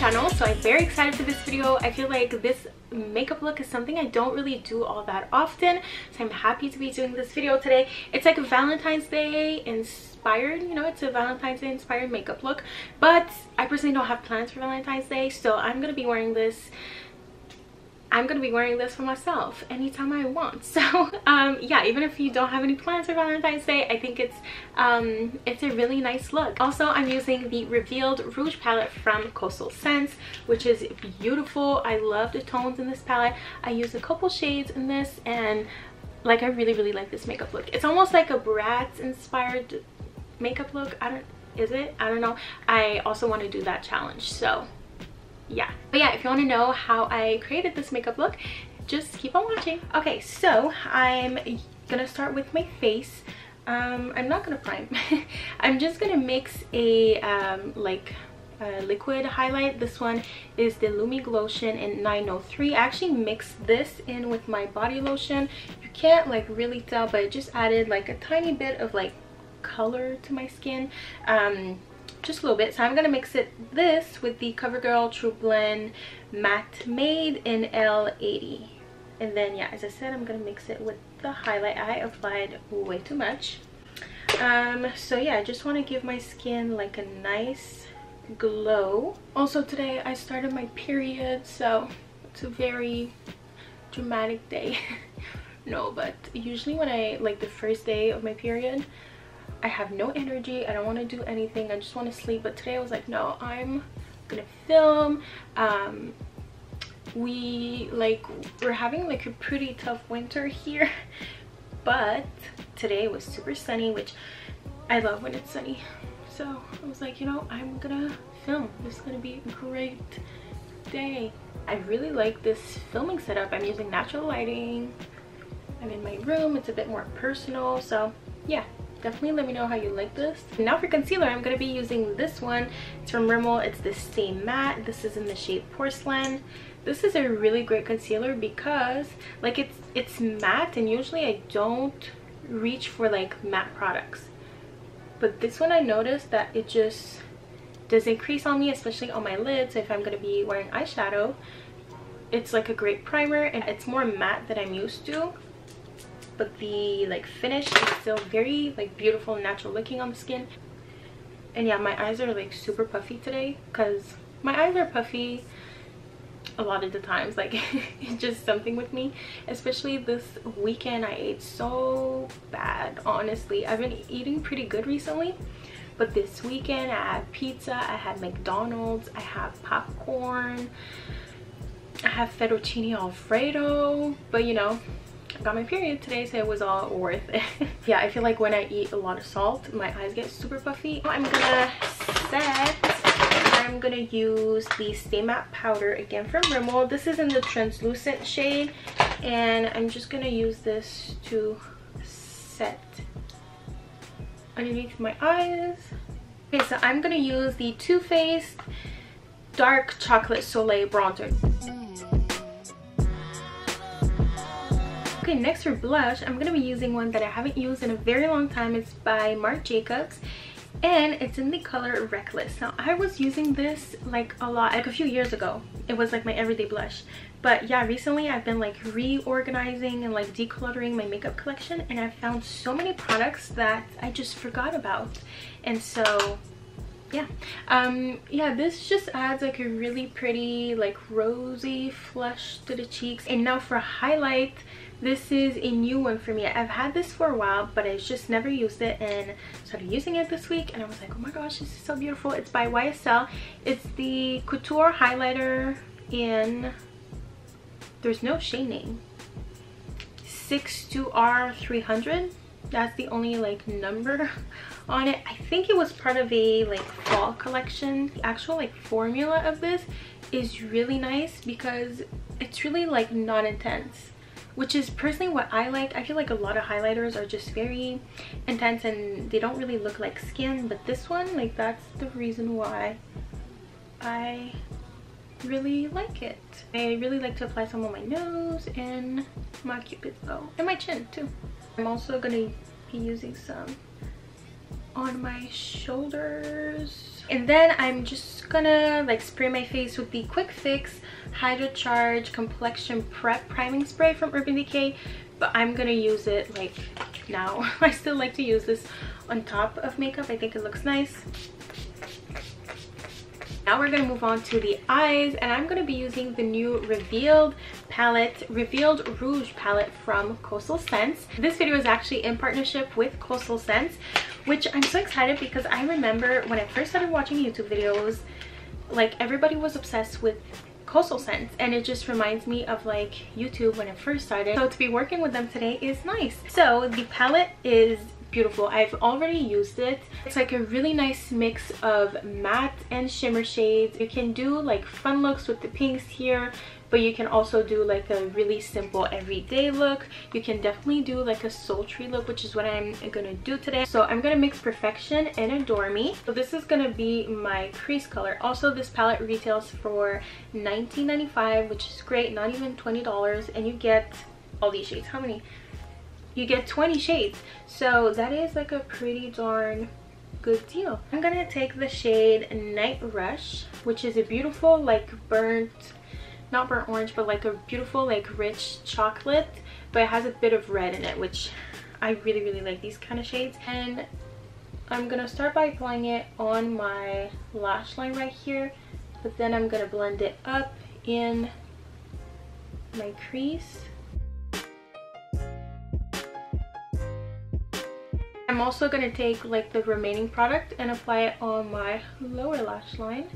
channel. So I'm very excited for this video. I feel like this makeup look is something I don't really do all that often, so I'm happy to be doing this video today. It's like a Valentine's Day inspired, you know, it's a Valentine's Day inspired makeup look, but I personally don't have plans for Valentine's Day, so I'm gonna be wearing this for myself anytime I want. So yeah, even if you don't have any plans for Valentine's Day, I think it's a really nice look. Also, I'm using the Revealed Rouge palette from Coastal Scents, which is beautiful. I love the tones in this palette. I use a couple shades in this, and like I really like this makeup look. It's almost like a Bratz inspired makeup look. I don't know. I also want to do that challenge, so yeah. But yeah, if you want to know how I created this makeup look, just keep on watching. Okay, so I'm gonna start with my face. I'm not gonna prime. I'm just gonna mix a liquid highlight. This one is the Lumi Glotion in 903. I actually mixed this in with my body lotion. You can't like really tell, but it just added like a tiny bit of like color to my skin. Just a little bit. So I'm gonna mix this with the CoverGirl True Blend Matte Made in L80, and then yeah, as I said, I'm gonna mix it with the highlight. I applied way too much. So yeah, I just want to give my skin like a nice glow. Also today I started my period, so it's a very dramatic day. No, but usually when I like the first day of my period, I have no energy. I don't want to do anything. I just want to sleep. But today I was like, no, I'm gonna film. We're having like a pretty tough winter here, but today was super sunny, which I love when it's sunny. So I was like, you know, I'm gonna film. This is gonna be a great day. I really like this filming setup. I'm using natural lighting. I'm in my room. It's a bit more personal. So yeah, definitely let me know how you like this. Now for concealer, I'm going to be using this one. It's from Rimmel. It's the Stay Matte. This is in the shade Porcelain. This is a really great concealer because like it's matte, and usually I don't reach for like matte products, but this one I noticed that it just doesn't crease on me, especially on my lids. So if I'm going to be wearing eyeshadow, it's like a great primer, and it's more matte than I'm used to, but the like finish is still very like beautiful and natural looking on the skin. And yeah, my eyes are like super puffy today because my eyes are puffy a lot of the times. Like it's just something with me, especially this weekend. I ate so bad, honestly. I've been eating pretty good recently, but this weekend I had pizza, I had McDonald's, I have popcorn, I have fettuccine alfredo, but you know, I got my period today, so it was all worth it. Yeah, I feel like when I eat a lot of salt, my eyes get super puffy. I'm gonna use the Stay Matte powder again from Rimmel. This is in the translucent shade, and I'm just gonna use this to set underneath my eyes. Okay, so I'm gonna use the Too Faced Dark Chocolate Soleil bronzer. Okay, next for blush, I'm going to be using one that I haven't used in a very long time. It's by Marc Jacobs, and it's in the color Reckless. Now, I was using this like a lot, like a few years ago. It was like my everyday blush. But yeah, recently I've been like reorganizing and like decluttering my makeup collection, and I've found so many products that I just forgot about. And so yeah, yeah, this just adds like a really pretty like rosy flush to the cheeks. And now for highlight, this is a new one for me. I've had this for a while, but I just never used it, and started using it this week, and I was like, oh my gosh, this is so beautiful. It's by YSL. It's the Couture Highlighter in, there's no shade name, 62R300. That's the only like number on it. I think it was part of a like fall collection. The actual like formula of this is really nice because it's really like non-intense, which is personally what I like. I feel like a lot of highlighters are just very intense and they don't really look like skin, but this one, like, that's the reason why I really like it. I really like to apply some on my nose and my cupid's bow and my chin too. I'm also gonna be using some on my shoulders. And then I'm just gonna like spray my face with the Quick Fix Hydro Charge Complexion Prep Priming Spray from Urban Decay, but I'm gonna use it like now. I still like to use this on top of makeup. I think it looks nice. Now we're gonna move on to the eyes, and I'm gonna be using the new Revealed Rouge palette from Coastal Scents. This video is actually in partnership with Coastal Scents, which I'm so excited because I remember when I first started watching YouTube videos, like everybody was obsessed with Coastal Scents, and it just reminds me of like YouTube when it first started. So to be working with them today is nice. So the palette is beautiful. I've already used it. It's like a really nice mix of matte and shimmer shades. You can do like fun looks with the pinks here, but you can also do like a really simple everyday look. You can definitely do like a sultry look, which is what I'm gonna do today. So I'm gonna mix Perfection and Adore Me. So this is gonna be my crease color. Also, this palette retails for $19.95, which is great, not even $20, and you get all these shades. How many? You get 20 shades, so that is like a pretty darn good deal. I'm gonna take the shade Night Rush, which is a beautiful like not burnt orange, but like a beautiful like rich chocolate, but it has a bit of red in it, which I really like these kind of shades. And I'm gonna start by applying it on my lash line right here, but then I'm gonna blend it up in my crease. I'm also going to take like the remaining product and apply it on my lower lash line.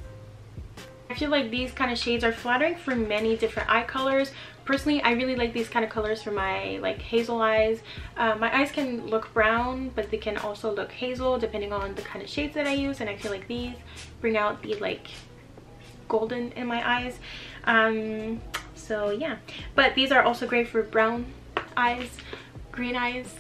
I feel like these kind of shades are flattering for many different eye colors. Personally, I really like these kind of colors for my like hazel eyes. My eyes can look brown, but they can also look hazel depending on the kind of shades that I use, and I feel like these bring out the like golden in my eyes. So yeah, but these are also great for brown eyes, green eyes,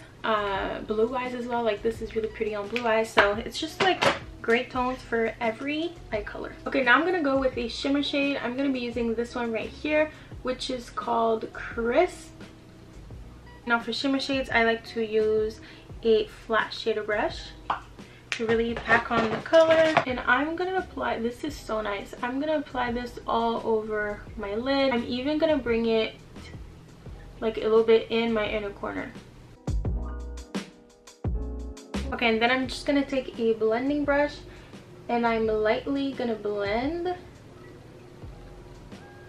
blue eyes as well. Like this is really pretty on blue eyes, so it's just like great tones for every eye color. Okay, now I'm gonna go with a shimmer shade. I'm gonna be using this one right here, which is called Crisp. Now for shimmer shades, I like to use a flat shader brush to really pack on the color, and I'm gonna apply, this is so nice, I'm gonna apply this all over my lid. I'm even gonna bring it like a little bit in my inner corner. Okay, and then I'm just gonna take a blending brush and I'm lightly gonna blend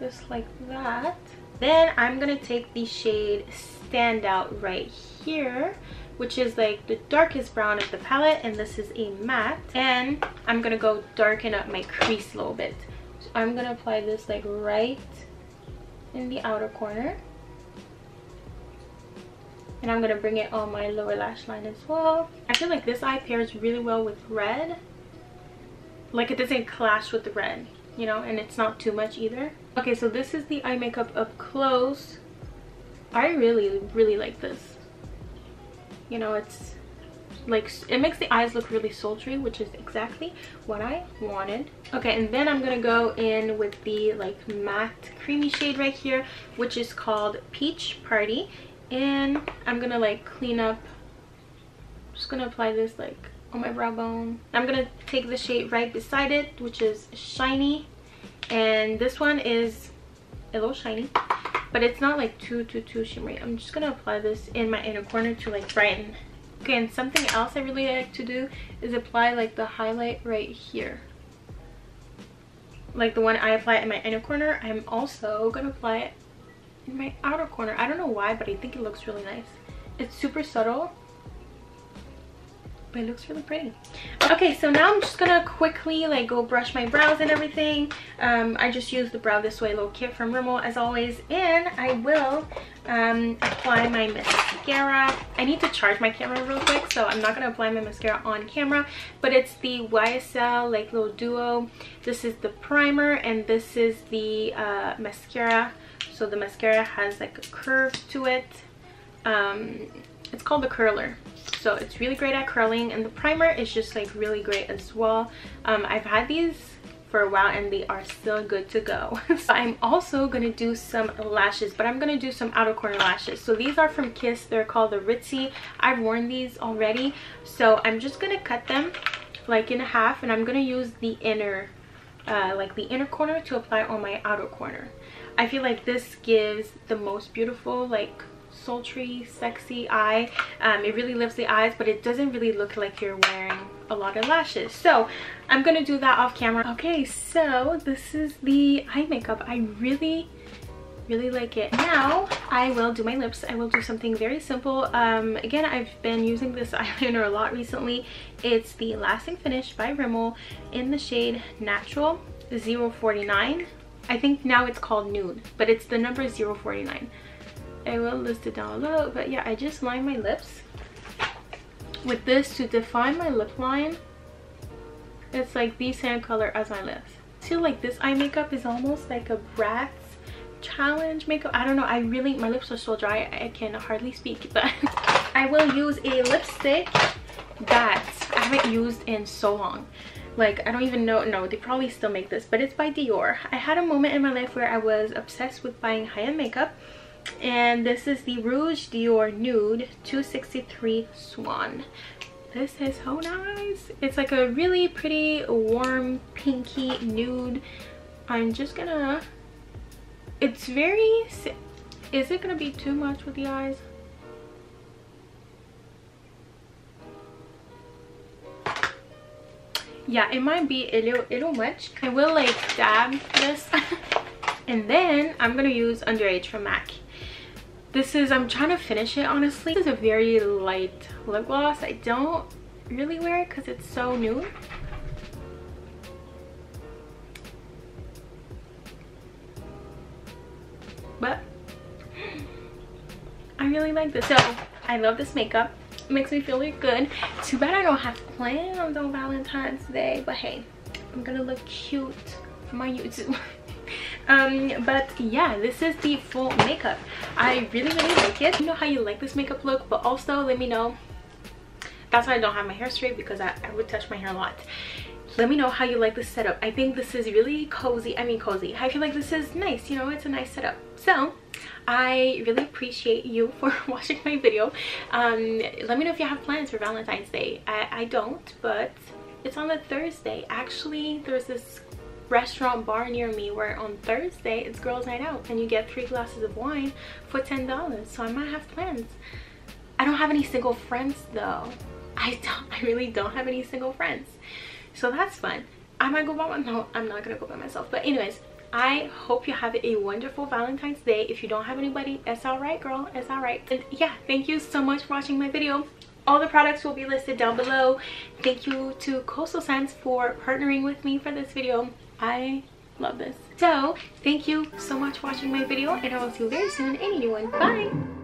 just like that. Then I'm gonna take the shade Stand Out right here, which is like the darkest brown of the palette, and this is a matte, and I'm gonna go darken up my crease a little bit. So I'm gonna apply this like right in the outer corner, and I'm gonna bring it on my lower lash line as well. I feel like this eye pairs really well with red. Like it doesn't clash with the red, you know, and it's not too much either. Okay, so this is the eye makeup up close. I really like this. You know, it's like, it makes the eyes look really sultry, which is exactly what I wanted. Okay, and then I'm gonna go in with the like matte creamy shade right here, which is called Peach Party. And I'm gonna like clean up, I'm just gonna apply this like on my brow bone. I'm gonna take the shade right beside it, which is Shiny, and this one is a little shiny, but it's not like too shimmery. I'm just gonna apply this in my inner corner to like brighten. Okay, and something else I really like to do is apply like the highlight right here, like the one I apply in my inner corner. I'm also gonna apply it in my outer corner. I don't know why, but I think it looks really nice. It's super subtle, but it looks really pretty. Okay, so now I'm just gonna quickly like go brush my brows and everything. I just used the Brow This Way little kit from Rimmel as always, and I will apply my mascara. I need to charge my camera real quick, so I'm not gonna apply my mascara on camera, but it's the YSL like little duo. This is the primer and this is the mascara. So the mascara has like a curve to it. It's called the curler, so it's really great at curling, and the primer is just like really great as well. I've had these for a while and they are still good to go. So I'm also gonna do some lashes, but I'm gonna do some outer corner lashes. So these are from Kiss. They're called the Ritzy. I've worn these already, so I'm just gonna cut them like in half, and I'm gonna use the inner like the inner corner to apply on my outer corner. I feel like this gives the most beautiful, like, sultry, sexy eye. It really lifts the eyes, but it doesn't really look like you're wearing a lot of lashes. So I'm gonna do that off camera. Okay, so this is the eye makeup. I really like it. Now I will do my lips. I will do something very simple. Again, I've been using this eyeliner a lot recently. It's the Lasting Finish by Rimmel in the shade Natural 049. I think now it's called Nude, but it's the number 049. I will list it down below, but yeah, I just line my lips with this to define my lip line. It's like the same color as my lips. I feel like this eye makeup is almost like a Bratz challenge makeup. I don't know, my lips are so dry I can hardly speak. But I will use a lipstick that I haven't used in so long. Like, I don't even know, no, they probably still make this, but it's by Dior. I had a moment in my life where I was obsessed with buying high-end makeup, and this is the Rouge Dior Nude 263 Swan. This is so nice. It's like a really pretty warm pinky nude. I'm just gonna, it's very, is it gonna be too much with the eyes? Yeah, it might be a little much. I will like dab this and then I'm gonna use Underage from MAC. This is, I'm trying to finish it honestly. This is a very light lip gloss. I don't really wear it because it's so nude. But I really like this. So I love this makeup. It makes me feel really good. Too bad I don't have plans on Valentine's Day, but hey, I'm gonna look cute for my YouTube. But yeah, this is the full makeup. I really like it. Let me know how you like this makeup look, but also let me know. That's why I don't have my hair straight, because I would touch my hair a lot. Let me know how you like this setup. I think this is really cozy. I mean cozy. I feel like this is nice, you know, it's a nice setup. So I really appreciate you for watching my video. Let me know if you have plans for Valentine's Day. I don't, but it's on a Thursday. Actually, there's this restaurant bar near me where on Thursday it's girls' night out and you get 3 glasses of wine for $10. So I might have plans. I don't have any single friends though. I really don't have any single friends. So that's fun. I might go by myself. No, I'm not gonna go by myself. But anyways, I hope you have a wonderful Valentine's Day. If you don't have anybody, it's all right, girl. It's all right. And yeah, thank you so much for watching my video. All the products will be listed down below. Thank you to Coastal Scents for partnering with me for this video. I love this. So thank you so much for watching my video, and I will see you very soon in a new one. Bye.